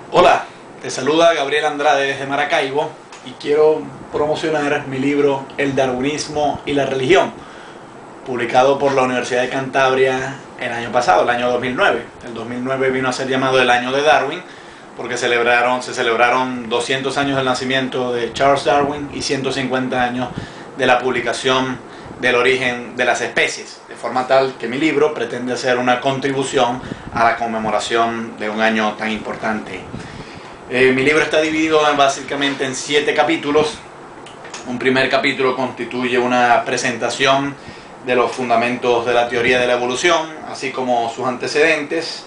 Hola, te saluda Gabriel Andrade desde Maracaibo y quiero promocionar mi libro El Darwinismo y la Religión, publicado por la Universidad de Cantabria el año pasado, el año 2009. El 2009 vino a ser llamado el año de Darwin porque se celebraron 200 años del nacimiento de Charles Darwin y 150 años de la publicación del origen de las especies, de forma tal que mi libro pretende hacer una contribución a la conmemoración de un año tan importante. Mi libro está dividido básicamente en 7 capítulos. Un primer capítulo constituye una presentación de los fundamentos de la teoría de la evolución, así como sus antecedentes,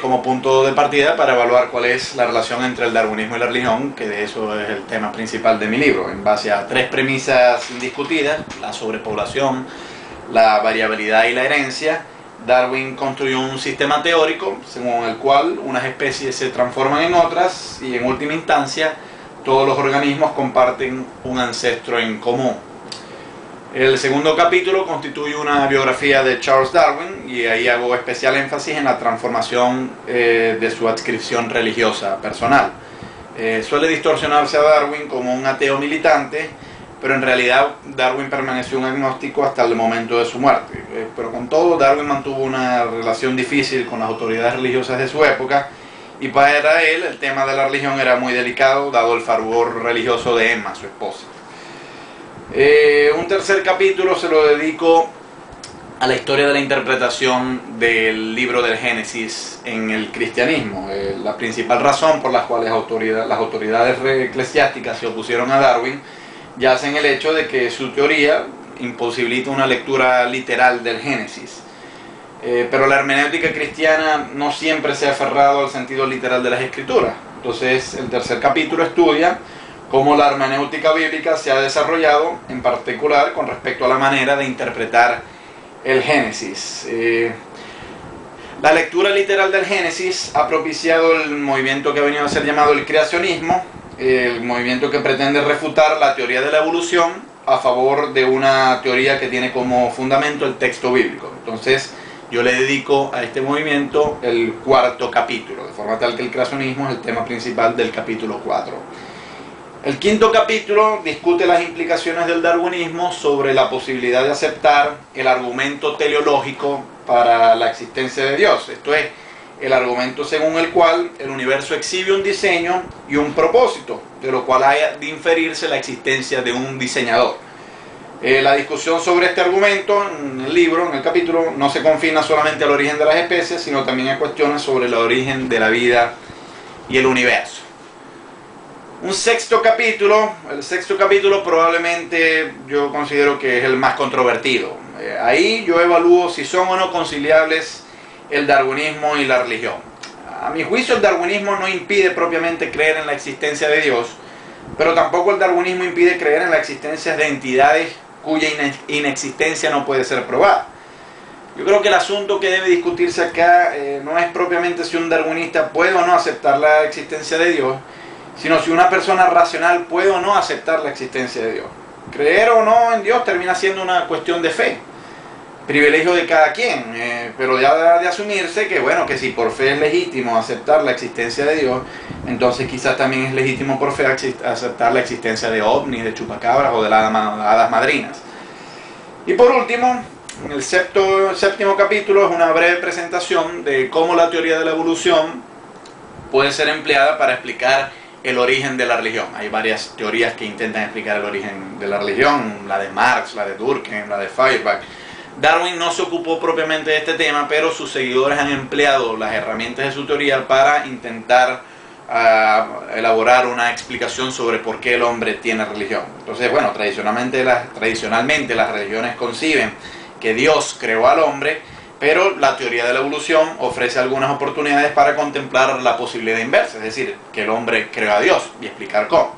como punto de partida para evaluar cuál es la relación entre el darwinismo y la religión, que de eso es el tema principal de mi libro, en base a 3 premisas indiscutidas: la sobrepoblación, la variabilidad y la herencia. Darwin construyó un sistema teórico según el cual unas especies se transforman en otras y en última instancia todos los organismos comparten un ancestro en común. El segundo capítulo constituye una biografía de Charles Darwin y ahí hago especial énfasis en la transformación de su adscripción religiosa personal. Suele distorsionarse a Darwin como un ateo militante, pero en realidad Darwin permaneció un agnóstico hasta el momento de su muerte. Pero con todo, Darwin mantuvo una relación difícil con las autoridades religiosas de su época y para él el tema de la religión era muy delicado, dado el fervor religioso de Emma, su esposa. Un tercer capítulo se lo dedico a la historia de la interpretación del libro del Génesis en el cristianismo. La principal razón por la cual las autoridades eclesiásticas se opusieron a Darwin yace en el hecho de que su teoría imposibilita una lectura literal del Génesis. Pero la hermenéutica cristiana no siempre se ha aferrado al sentido literal de las escrituras. Entonces el tercer capítulo estudia cómo la hermenéutica bíblica se ha desarrollado, en particular con respecto a la manera de interpretar el Génesis. La lectura literal del Génesis ha propiciado el movimiento que ha venido a ser llamado el creacionismo, el movimiento que pretende refutar la teoría de la evolución a favor de una teoría que tiene como fundamento el texto bíblico. Entonces yo le dedico a este movimiento el 4º capítulo, de forma tal que el creacionismo es el tema principal del capítulo 4. El 5º capítulo discute las implicaciones del darwinismo sobre la posibilidad de aceptar el argumento teleológico para la existencia de Dios. Esto es, el argumento según el cual el universo exhibe un diseño y un propósito, de lo cual haya de inferirse la existencia de un diseñador. La discusión sobre este argumento en el libro, en el capítulo, no se confina solamente al origen de las especies, sino también a cuestiones sobre el origen de la vida y el universo. Un 6º capítulo, el 6º capítulo probablemente yo considero que es el más controvertido. Ahí yo evalúo si son o no conciliables el darwinismo y la religión. A mi juicio el darwinismo no impide propiamente creer en la existencia de Dios, pero tampoco el darwinismo impide creer en la existencia de entidades cuya inexistencia no puede ser probada. Yo creo que el asunto que debe discutirse acá no es propiamente si un darwinista puede o no aceptar la existencia de Dios, sino si una persona racional puede o no aceptar la existencia de Dios. Creer o no en Dios termina siendo una cuestión de fe, privilegio de cada quien, pero ya de asumirse que, bueno, que si por fe es legítimo aceptar la existencia de Dios, entonces quizás también es legítimo por fe aceptar la existencia de ovnis, de chupacabras o de las hadas madrinas. Y por último, en el 7º capítulo es una breve presentación de cómo la teoría de la evolución puede ser empleada para explicar el origen de la religión. Hay varias teorías que intentan explicar el origen de la religión, la de Marx, la de Durkheim, la de Feuerbach. Darwin no se ocupó propiamente de este tema, pero sus seguidores han empleado las herramientas de su teoría para intentar elaborar una explicación sobre por qué el hombre tiene religión. Entonces, bueno, tradicionalmente las religiones conciben que Dios creó al hombre, pero la teoría de la evolución ofrece algunas oportunidades para contemplar la posibilidad inversa, es decir, que el hombre creó a Dios y explicar cómo.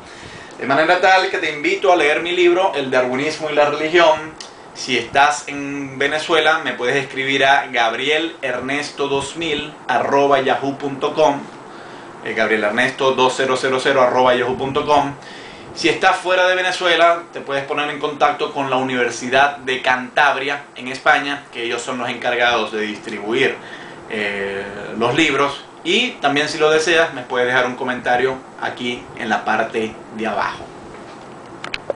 De manera tal que te invito a leer mi libro, El Darwinismo y la Religión. Si estás en Venezuela, me puedes escribir a gabrielernesto2000@yahoo.com, gabrielernesto2000@yahoo.com. Si estás fuera de Venezuela, te puedes poner en contacto con la Universidad de Cantabria en España, que ellos son los encargados de distribuir los libros Y también, si lo deseas, me puedes dejar un comentario aquí en la parte de abajo.